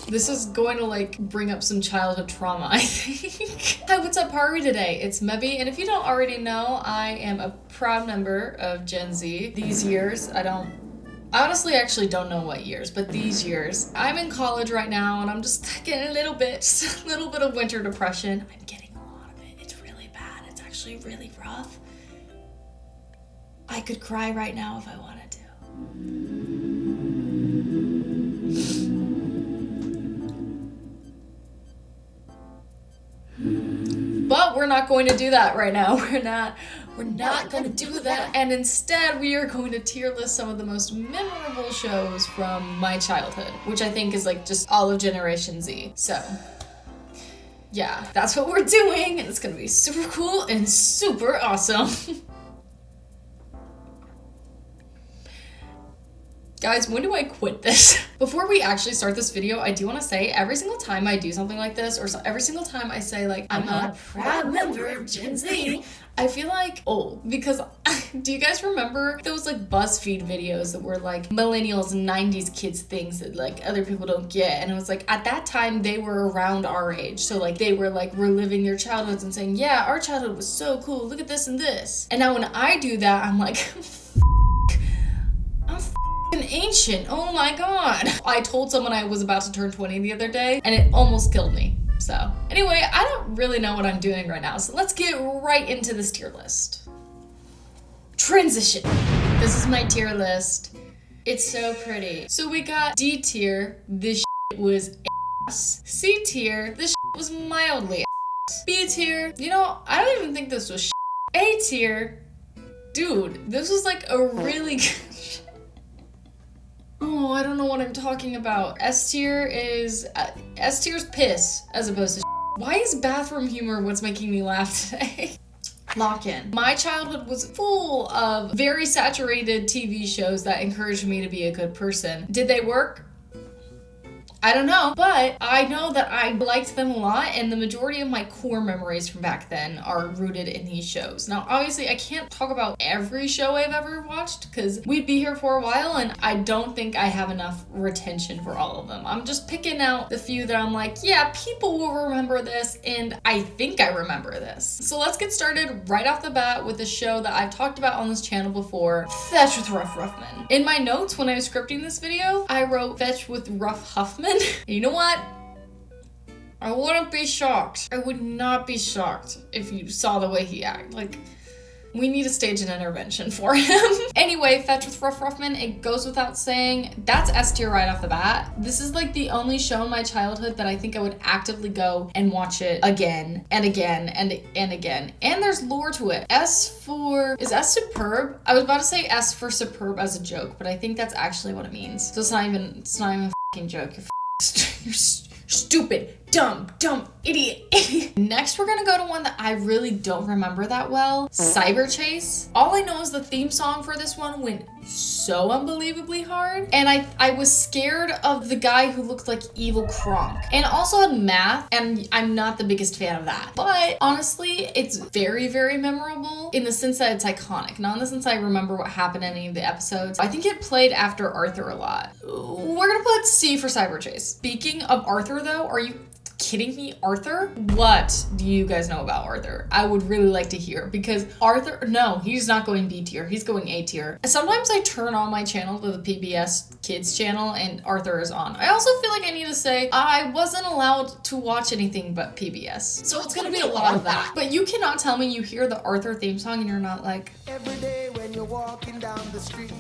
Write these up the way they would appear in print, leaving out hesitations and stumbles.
This is going to like bring up some childhood trauma, I think. Hi, what's up, party today? It's Mebby, and if you don't already know, I am a proud member of Gen Z. These years, I honestly actually don't know what years, but these years. I'm in college right now, and I'm just getting a little bit of winter depression. I'm getting a lot of it. It's really bad. It's actually really rough. I could cry right now if I wanted to. But we're not going to do that right now. We're not going to do that. And instead, we are going to tier list some of the most memorable shows from my childhood, which I think is like just all of Generation Z. So, yeah, that's what we're doing. It's going to be super cool and super awesome. Guys, when do I quit this? Before we actually start this video, I do want to say every single time I do something like this, or every single time I say like, I'm a proud member of Gen Z, I feel like old. Because do you guys remember those like BuzzFeed videos that were like millennials and 90s kids things that like other people don't get? And it was like, at that time they were around our age. So like they were like reliving their childhoods and saying, yeah, our childhood was so cool. Look at this and this. And now when I do that, I'm like, I'm ancient. Oh my god. I told someone I was about to turn 20 the other day and it almost killed me. So anyway, I don't really know what I'm doing right now, so let's get right into this tier list. Transition. This is my tier list. It's so pretty. So we got D tier, this shit was ass. C tier, this shit was mildly ass. B tier, you know, I don't even think this was shit. A tier, dude, this was like a really good shit. Oh, I don't know what I'm talking about. S tier is S tier's piss as opposed to shit. Why is bathroom humor what's making me laugh today? Lock in. My childhood was full of very saturated TV shows that encouraged me to be a good person. Did they work? I don't know, but I know that I liked them a lot, and the majority of my core memories from back then are rooted in these shows. Now, obviously, I can't talk about every show I've ever watched, because we'd be here for a while, and I don't think I have enough retention for all of them. I'm just picking out the few that I'm like, yeah, people will remember this, and I think I remember this. So let's get started right off the bat with a show that I've talked about on this channel before, Fetch with Rough Ruffman. In my notes when I was scripting this video, I wrote Fetch with Rough Huffman. You know what? I wouldn't be shocked. I would not be shocked if you saw the way he acted. Like, we need to stage an intervention for him. Anyway, Fetch with Rough Ruffman, it goes without saying, that's S tier right off the bat. This is like the only show in my childhood that I think I would actively go and watch it again and again and again. And there's lore to it. Is S superb? I was about to say S for superb as a joke, but I think that's actually what it means. So it's not even a fucking joke. You're stupid, dumb idiot. Next, we're gonna go to one that I really don't remember that well, Cyber Chase. All I know is the theme song for this one went so unbelievably hard, and I was scared of the guy who looked like evil Kronk, and also had math, and I'm not the biggest fan of that. But honestly, it's very, very memorable in the sense that it's iconic, not in the sense I remember what happened in any of the episodes. I think it played after Arthur a lot. We're gonna put C for Cyber Chase. Speaking of Arthur though, are you kidding me? Arthur? What do you guys know about Arthur? I would really like to hear, because Arthur, no, he's not going B tier, he's going A tier. Sometimes I turn on my channel to the PBS Kids channel and Arthur is on. I also feel like I need to say I wasn't allowed to watch anything but PBS, so it's gonna be a lot of that. But you cannot tell me you hear the Arthur theme song and you're not like, every day when you're walking down the street,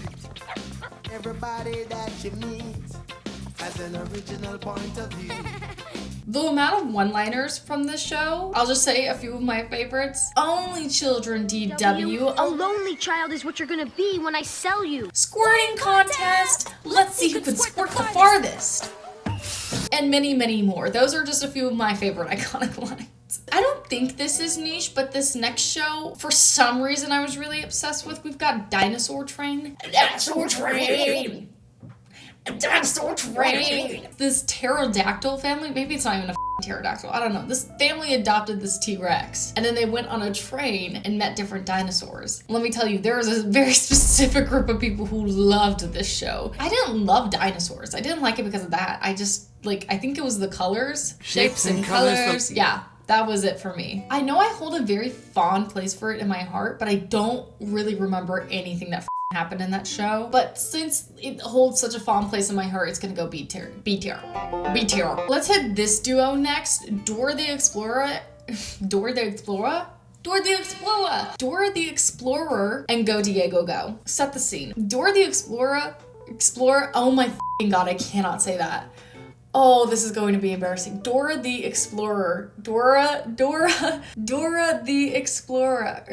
everybody that you meet has an original point of view. The amount of one-liners from this show, I'll just say a few of my favorites. Only children, DW. A lonely child is what you're gonna be when I sell you. Squirting contest. Let's see who can squirt the farthest. And many, many more. Those are just a few of my favorite iconic lines. I don't think this is niche, but this next show, for some reason I was really obsessed with. We've got Dinosaur Train. Dinosaur Train! Dinosaur Train! This pterodactyl family, maybe it's not even a pterodactyl, I don't know. This family adopted this T-Rex, and then they went on a train and met different dinosaurs. Let me tell you, there was a very specific group of people who loved this show. I didn't love dinosaurs. I didn't like it because of that. I just like, I think it was the colors. Shapes and colors. Yeah, that was it for me. I know I hold a very fond place for it in my heart, but I don't really remember anything that happened in that show. But since it holds such a fond place in my heart, it's gonna go B tier. B tier. B tier. Let's hit this duo next. Dora the Explorer. Dora the Explorer? Dora the Explorer! Dora the Explorer and Go Diego Go. Set the scene. Dora the Explorer, oh my god, I cannot say that. Oh, this is going to be embarrassing. Dora the Explorer. Dora the Explorer.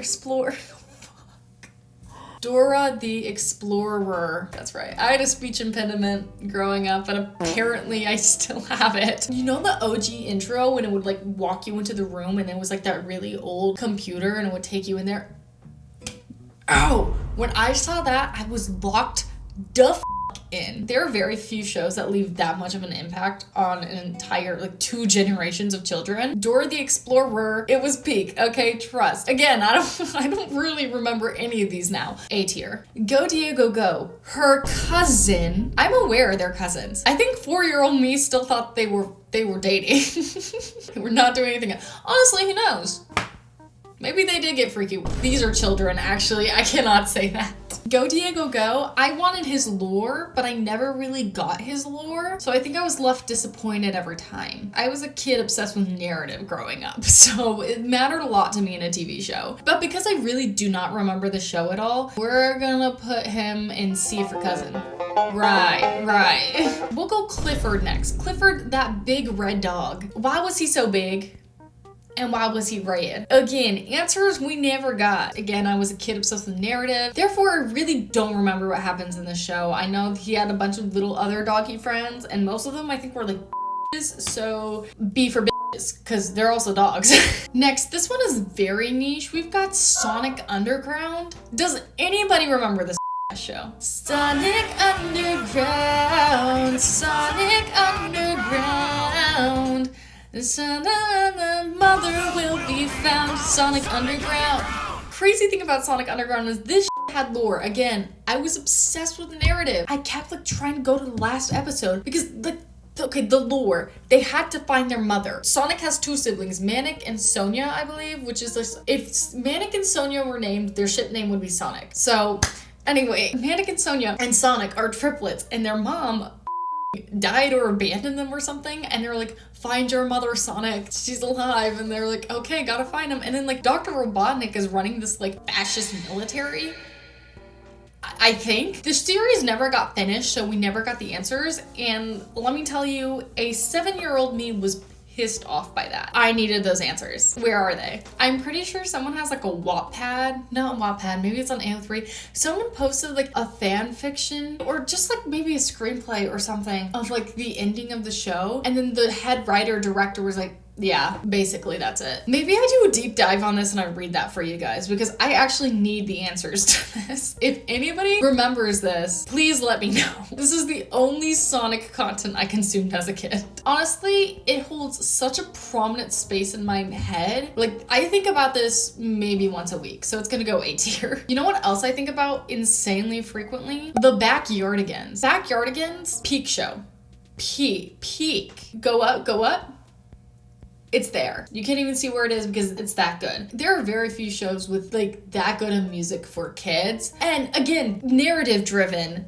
Dora the Explorer. That's right. I had a speech impediment growing up, and apparently I still have it. You know the OG intro when it would like walk you into the room and it was like that really old computer and it would take you in there? Ow! When I saw that, I was locked the f in. There are very few shows that leave that much of an impact on an entire, like, 2 generations of children. Dora the Explorer, it was peak, okay, trust. Again, I don't really remember any of these now. A tier. Go Diego Go. Her cousin, I'm aware they're cousins. I think 4-year-old me still thought they were dating. They were not doing anything. Honestly, who knows? Maybe they did get freaky. These are children, actually. I cannot say that. Go Diego Go, I wanted his lore, but I never really got his lore, so I think I was left disappointed every time. I was a kid obsessed with narrative growing up, so it mattered a lot to me in a TV show. But because I really do not remember the show at all, we're gonna put him in C for cousin. Right. We'll go Clifford next. Clifford, that big red dog. Why was he so big? And why was he red? Again, answers we never got. Again, I was a kid obsessed with narrative. Therefore, I really don't remember what happens in the show. I know he had a bunch of little other doggy friends, and most of them I think were like so B for bitches, because they're also dogs. Next, this one is very niche. We've got Sonic Underground. Does anybody remember this show? Sonic Underground, Sonic Underground. The mother will be found. Sonic Underground. Crazy thing about Sonic Underground is this had lore. Again, I was obsessed with the narrative. I kept like trying to go to the last episode because the lore. They had to find their mother. Sonic has 2 siblings, Manic and Sonia, I believe, which is like, if Manic and Sonia were named, their ship name would be Sonic. So anyway, Manic and Sonia and Sonic are triplets, and their mom died or abandoned them or something, and they're like, find your mother, Sonic, she's alive. And they're like, okay, gotta find him. And then like Dr. Robotnik is running this like fascist military, I think. The series never got finished, so we never got the answers, and let me tell you, a 7-year-old me was pissed off by that. I needed those answers. Where are they? I'm pretty sure someone has like a Wattpad, not Wattpad, maybe it's on AO3. Someone posted like a fan fiction or just like maybe a screenplay or something of like the ending of the show. And then the head writer director was like, yeah, basically that's it. Maybe I do a deep dive on this and I read that for you guys because I actually need the answers to this. If anybody remembers this, please let me know. This is the only Sonic content I consumed as a kid. Honestly, it holds such a prominent space in my head. Like, I think about this maybe once a week, so it's gonna go A tier. You know what else I think about insanely frequently? The Backyardigans. Backyardigans, peak show. Peak. Go up. It's there. You can't even see where it is because it's that good. There are very few shows with like that good of music for kids. And again, narrative driven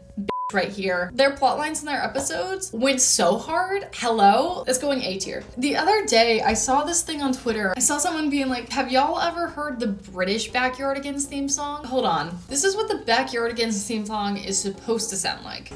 right here. Their plot lines in their episodes went so hard. Hello? It's going A tier. The other day, I saw this thing on Twitter. I saw someone being like, have y'all ever heard the British Backyardigans theme song? Hold on. This is what the Backyardigans theme song is supposed to sound like.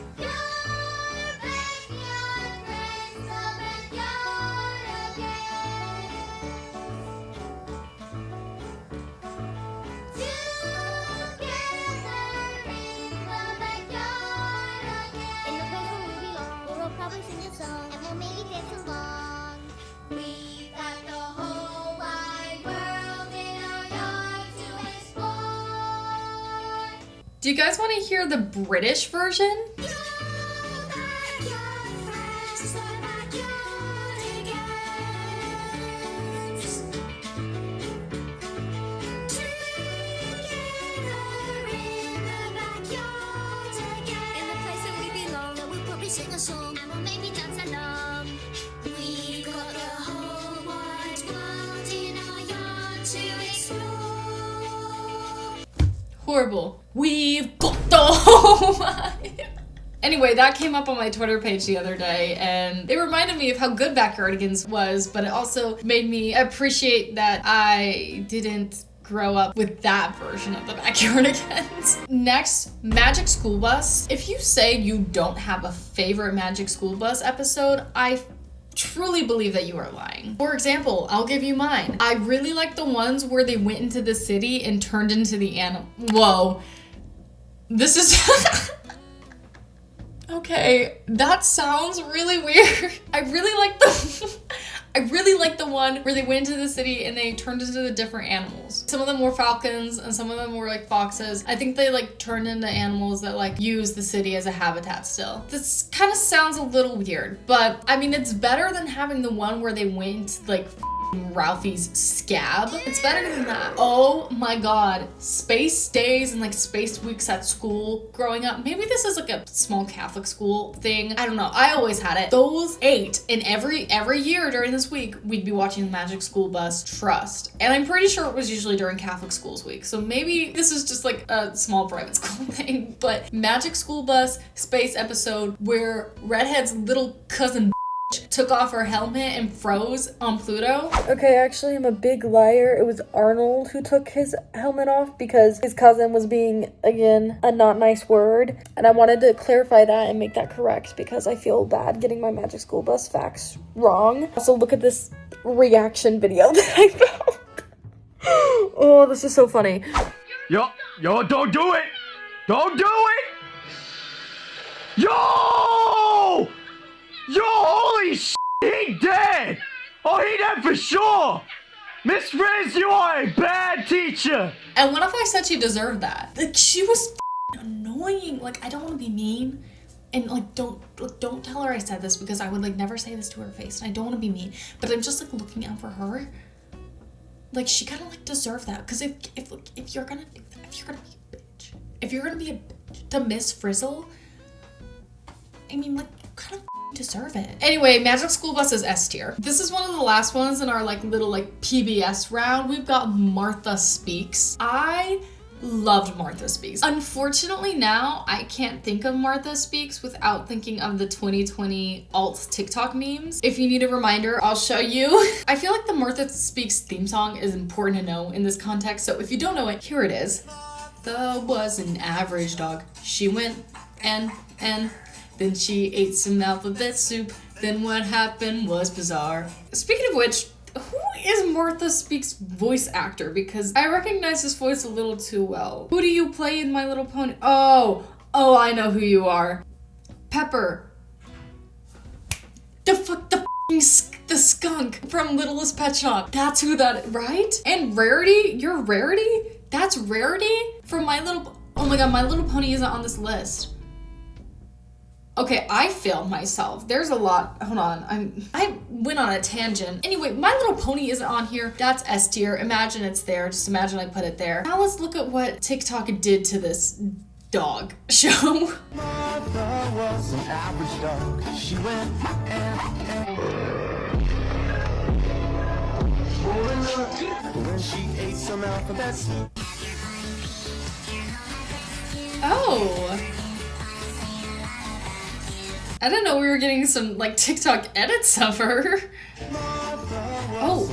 Do you guys want to hear the British version? Sing a song and we'll maybe dance along. horrible. We've got the whole line. Anyway, that came up on my Twitter page the other day, and it reminded me of how good Backyardigans was, but it also made me appreciate that I didn't grow up with that version of the Backyardigans. Next, Magic School Bus. If you say you don't have a favorite Magic School Bus episode, I truly believe that you are lying. For example, I'll give you mine. I really like the ones where they went into the city and turned into the animal. Whoa. This is... Okay, that sounds really weird. I really like the one where they went into the city and they turned into the different animals. Some of them were falcons and some of them were like foxes. I think they like turned into animals that like use the city as a habitat still. This kind of sounds a little weird, but I mean, it's better than having the one where they went like Ralphie's scab. It's better than that. Oh my god. Space days and like space weeks at school growing up. Maybe this is like a small Catholic school thing. I don't know. I always had it. Those 8 and every year during this week, we'd be watching the Magic School Bus Trust. And I'm pretty sure it was usually during Catholic Schools Week. So maybe this is just like a small private school thing. But Magic School Bus space episode where Redhead's little cousin took off her helmet and froze on Pluto. Okay, actually, I'm a big liar. It was Arnold who took his helmet off because his cousin was being, again, a not nice word. And I wanted to clarify that and make that correct because I feel bad getting my Magic School Bus facts wrong. Also, look at this reaction video that I found. Oh, this is so funny. Yo, don't do it! Don't do it! Yo! Yo, holy shit, he dead! Oh, he dead for sure! Miss Riz, you are a bad teacher! And what if I said she deserved that? Like, she was annoying. Like, I don't want to be mean. And like, don't tell her I said this because I would like never say this to her face. And I don't want to be mean. But I'm just like looking out for her. Like, she kind of like deserved that. Because if you're gonna do that, if you're gonna be a bitch to Miss Frizzle, I mean, like, you kind of deserve it. Anyway, Magic School Bus is S tier. This is one of the last ones in our like little like PBS round. We've got Martha Speaks. I loved Martha Speaks. Unfortunately now, I can't think of Martha Speaks without thinking of the 2020 alt TikTok memes. If you need a reminder, I'll show you. I feel like the Martha Speaks theme song is important to know in this context, so if you don't know it, here it is. Martha was an average dog. She went and then she ate some alphabet soup. Then what happened was bizarre. Speaking of which, who is Martha Speaks' voice actor? Because I recognize his voice a little too well. Who do you play in My Little Pony? Oh, I know who you are. Pepper. The skunk from Littlest Pet Shop. That's who that, right? And Rarity, you're Rarity? That's Rarity from oh my god, My Little Pony isn't on this list. Okay, I failed myself. There's a lot. Hold on. I went on a tangent. Anyway, My Little Pony isn't on here. That's S tier. Imagine it's there. Just imagine I put it there. Now let's look at what TikTok did to this dog show. Martha was an average dog. She went when she ate some alphabet soup. Oh. I didn't know we were getting some like TikTok edits of her. Oh.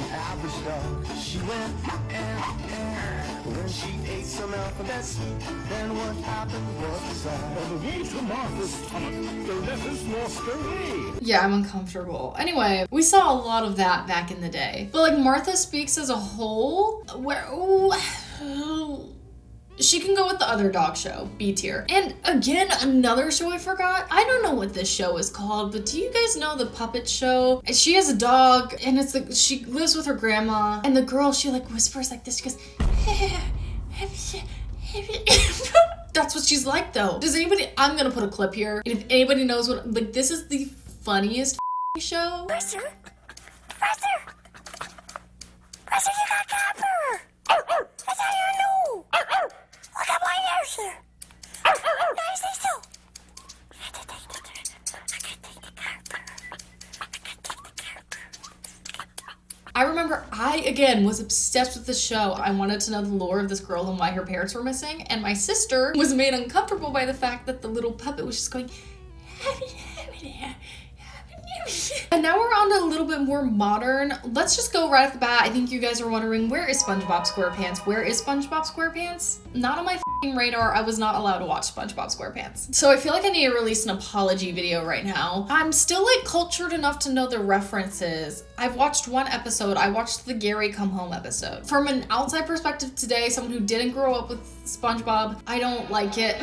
She went when she ate some alphabet soup. Then what happened was Yeah, I'm uncomfortable. Anyway, we saw a lot of that back in the day. But like Martha Speaks as a whole, she can go with the other dog show, B tier. And again, another show I forgot. I don't know what this show is called, but do you guys know the puppet show? And she has a dog, and it's like she lives with her grandma, and the girl, she like whispers like this. She goes, that's what she's like though. Does anybody? I'm gonna put a clip here, and if anybody knows what, like, this is the funniest show. Fraser, you got copper. That's how you know. Look at my ears here. Nice, stay still. I can take the copper. I remember I, again, was obsessed with the show. I wanted to know the lore of this girl and why her parents were missing. And my sister was made uncomfortable by the fact that the little puppet was just going, and now we're on to a little bit more modern. Let's just go right off the bat. I think you guys are wondering, where is SpongeBob SquarePants? Where is SpongeBob SquarePants? Not on my f***ing radar. I was not allowed to watch SpongeBob SquarePants. So I feel like I need to release an apology video right now. I'm still like cultured enough to know the references. I've watched one episode. I watched the Gary Come Home episode. From an outside perspective today, someone who didn't grow up with SpongeBob, I don't like it.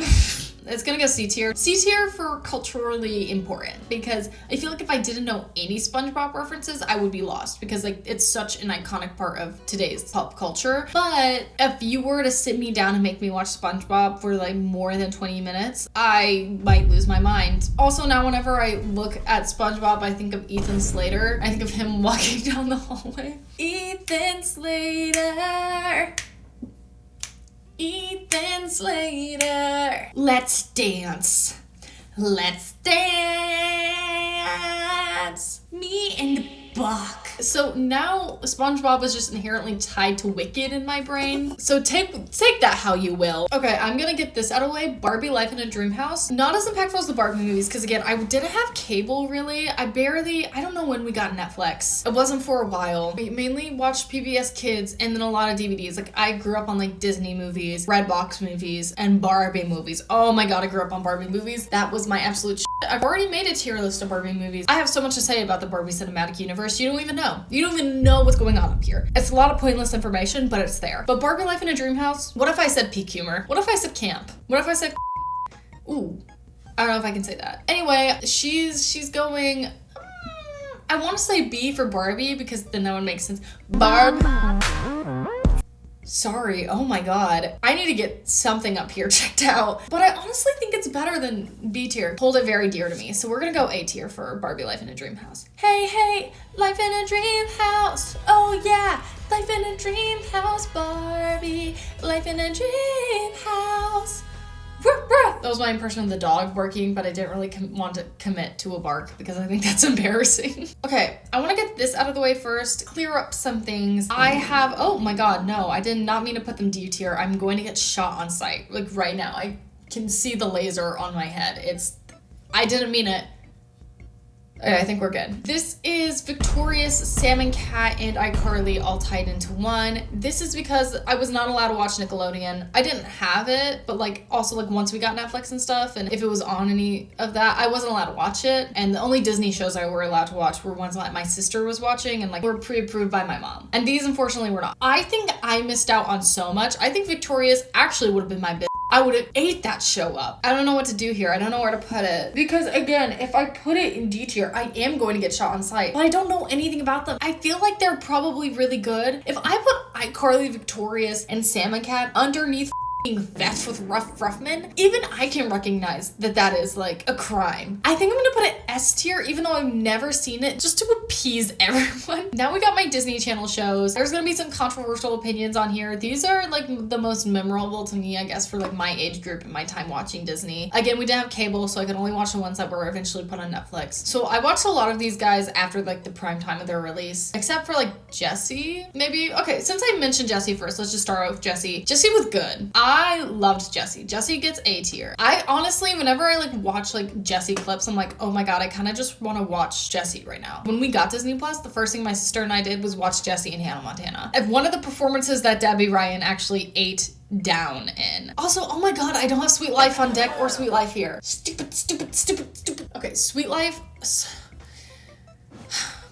It's gonna go C tier. C tier for culturally important, because I feel like if I didn't know any SpongeBob references, I would be lost, because like it's such an iconic part of today's pop culture. But if you were to sit me down and make me watch SpongeBob for like more than 20 minutes, I might lose my mind. Also, now whenever I look at SpongeBob, I think of Ethan Slater. I think of him walking down the hallway. Ethan Slater. Ethan Slater. Let's dance. Let's dance. Me and the Buck. So now SpongeBob is just inherently tied to Wicked in my brain. So take that how you will. Okay, I'm gonna get this out of the way. Barbie Life in a Dream House. Not as impactful as the Barbie movies, because again, I didn't have cable really. I don't know when we got Netflix. It wasn't for a while. We mainly watched PBS Kids and then a lot of DVDs. Like I grew up on like Disney movies, Redbox movies, and Barbie movies. Oh my god, I grew up on Barbie movies. That was my absolute shit. I've already made a tier list of Barbie movies. I have so much to say about the Barbie cinematic universe. You don't even know. You don't even know what's going on up here. It's a lot of pointless information, but it's there. But Barbie Life in a Dream House, what if I said peak humor? What if I said camp? What if I said ooh, I don't know if I can say that. Anyway, she's going, I want to say B for Barbie, because then that would make sense. Sorry, oh my god. I need to get something up here checked out. But I honestly think it's better than B tier. Hold it very dear to me. So we're gonna go A tier for Barbie Life in a Dream House. Hey, hey, life in a dream house. Oh yeah, life in a dream house, Barbie. Life in a dream house. That was my impression of the dog barking, but I didn't really want to commit to a bark because I think that's embarrassing. Okay, I want to get this out of the way first, clear up some things. I have, oh my god, no, I did not mean to put them D tier. I'm going to get shot on sight, like right now. I can see the laser on my head. I didn't mean it. Okay, I think we're good. This is Victorious, Salmon Cat, and iCarly all tied into one. This is because I was not allowed to watch Nickelodeon. I didn't have it, but like also like once we got Netflix and stuff, and if it was on any of that, I wasn't allowed to watch it. And the only Disney shows I were allowed to watch were ones that my sister was watching and like were pre-approved by my mom. And these unfortunately were not. I think I missed out on so much. I think Victorious actually would have been my bitch. I would have ate that show up. I don't know what to do here. I don't know where to put it. Because again, if I put it in D tier, I am going to get shot on sight. But I don't know anything about them. I feel like they're probably really good. If I put iCarly, Victorious, and Salmon Cat underneath vets with Rough Ruffman, even I can recognize that that is like a crime. I think I'm gonna put it S tier, even though I've never seen it, just to appease everyone. Now we got my Disney Channel shows. There's gonna be some controversial opinions on here. These are like the most memorable to me, I guess, for like my age group and my time watching Disney. Again, we didn't have cable, so I could only watch the ones that were eventually put on Netflix. So I watched a lot of these guys after like the prime time of their release, except for like Jessie, maybe. Okay, since I mentioned Jessie first, let's just start out with Jessie. Jessie was good. I loved Jessie. Jessie gets A tier. I honestly, whenever I like watch like Jessie clips, I'm like, oh my god, I kind of just want to watch Jessie right now. When we got Disney Plus, the first thing my sister and I did was watch Jessie and Hannah Montana. And one of the performances that Debbie Ryan actually ate down in. Also, oh my god, I don't have Sweet Life on deck or Sweet Life here. Stupid. Okay, Sweet Life.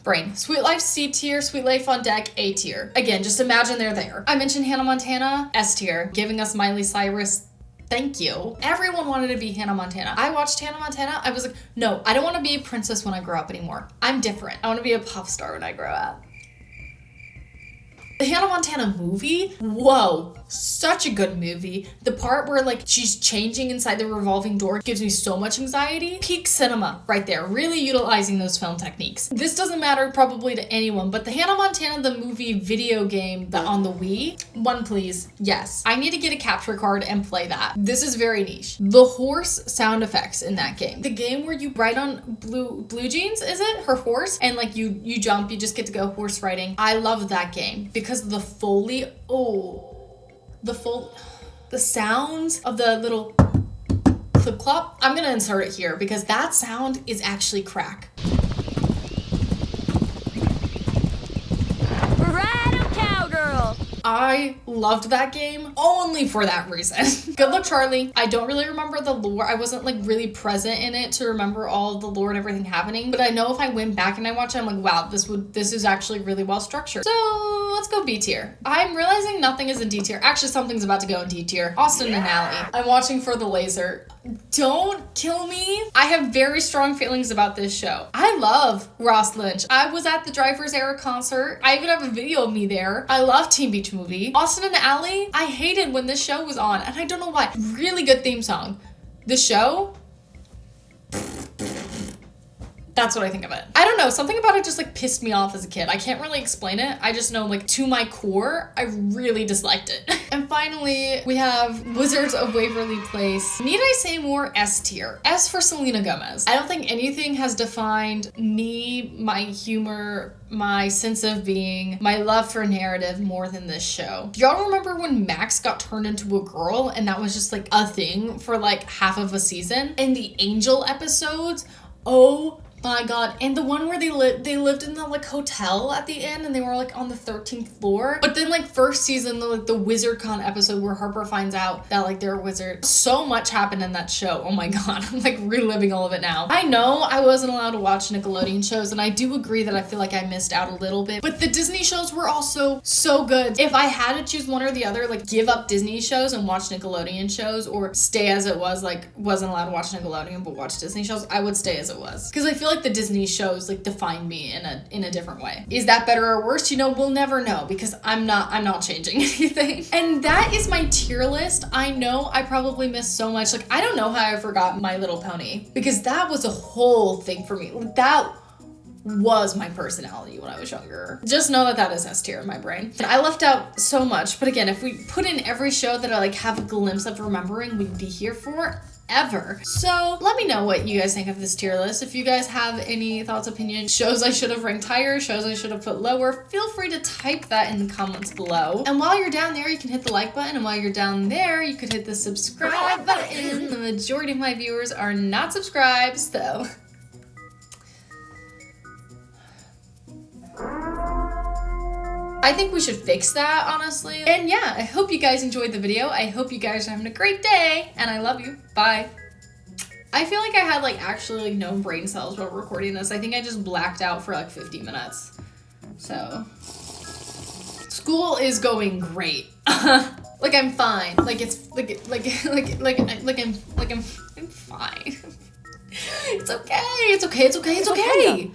Brain. Sweet Life C tier, Sweet Life on deck A tier. Again, just imagine they're there. I mentioned Hannah Montana, S tier, giving us Miley Cyrus. Thank you. Everyone wanted to be Hannah Montana. I watched Hannah Montana. I was like, no, I don't want to be a princess when I grow up anymore. I'm different. I want to be a pop star when I grow up. The Hannah Montana movie? Whoa. Such a good movie. The part where like she's changing inside the revolving door gives me so much anxiety. Peak cinema right there. Really utilizing those film techniques. This doesn't matter probably to anyone, but the Hannah Montana the movie video game on the Wii, one please. Yes. I need to get a capture card and play that. This is very niche. The horse sound effects in that game. The game where you ride on Blue Jeans, is it? Her horse? And like you jump, you just get to go horse riding. I love that game because of the Foley. The sounds of the little clip clop. I'm gonna insert it here because that sound is actually crack. I loved that game only for that reason. Good luck, Charlie. I don't really remember the lore. I wasn't like really present in it to remember all the lore and everything happening. But I know if I went back and I watch it, I'm like, wow, this is actually really well structured. So let's go B tier. I'm realizing nothing is in D tier. Actually, something's about to go in D tier. Austin and Ally. I'm watching for the laser. Don't kill me. I have very strong feelings about this show. I love Ross Lynch. I was at the Driver's Era concert. I even have a video of me there. I love Teen Beach Movie. Austin and Ally, I hated when this show was on, and I don't know why. Really good theme song. The show, that's what I think of it. I don't know, something about it just like pissed me off as a kid. I can't really explain it. I just know like to my core, I really disliked it. And finally, we have Wizards of Waverly Place. Need I say more? S tier. S for Selena Gomez. I don't think anything has defined me, my humor, my sense of being, my love for narrative more than this show. Do y'all remember when Max got turned into a girl and that was just like a thing for like half of a season? And the Angel episodes, oh my god. And the one where they lived in the like hotel at the end and they were like on the 13th floor. But then like first season, the WizardCon episode where Harper finds out that like they're a wizard. So much happened in that show. Oh my god. I'm like reliving all of it now. I know I wasn't allowed to watch Nickelodeon shows and I do agree that I feel like I missed out a little bit. But the Disney shows were also so good. If I had to choose one or the other, like give up Disney shows and watch Nickelodeon shows or stay as it was, like wasn't allowed to watch Nickelodeon but watch Disney shows, I would stay as it was. Because I feel like the Disney shows like define me in a different way. Is that better or worse? You know, we'll never know because I'm not changing anything. And that is my tier list. I know I probably missed so much. Like I don't know how I forgot My Little Pony because that was a whole thing for me. Like, that was my personality when I was younger. Just know that is S tier in my brain. And I left out so much, but again, if we put in every show that I like have a glimpse of remembering, we'd be here for ever. So let me know what you guys think of this tier list. If you guys have any thoughts, opinions, shows I should have ranked higher, shows I should have put lower, feel free to type that in the comments below. And while you're down there, you can hit the like button, and while you're down there, you could hit the subscribe button. The majority of my viewers are not subscribed, so I think we should fix that, honestly. And yeah, I hope you guys enjoyed the video. I hope you guys are having a great day, and I love you. Bye. I feel like I had like actually like no brain cells while recording this. I think I just blacked out for like 50 minutes. So school is going great. Like I'm fine. Like it's I'm fine. It's okay. It's okay.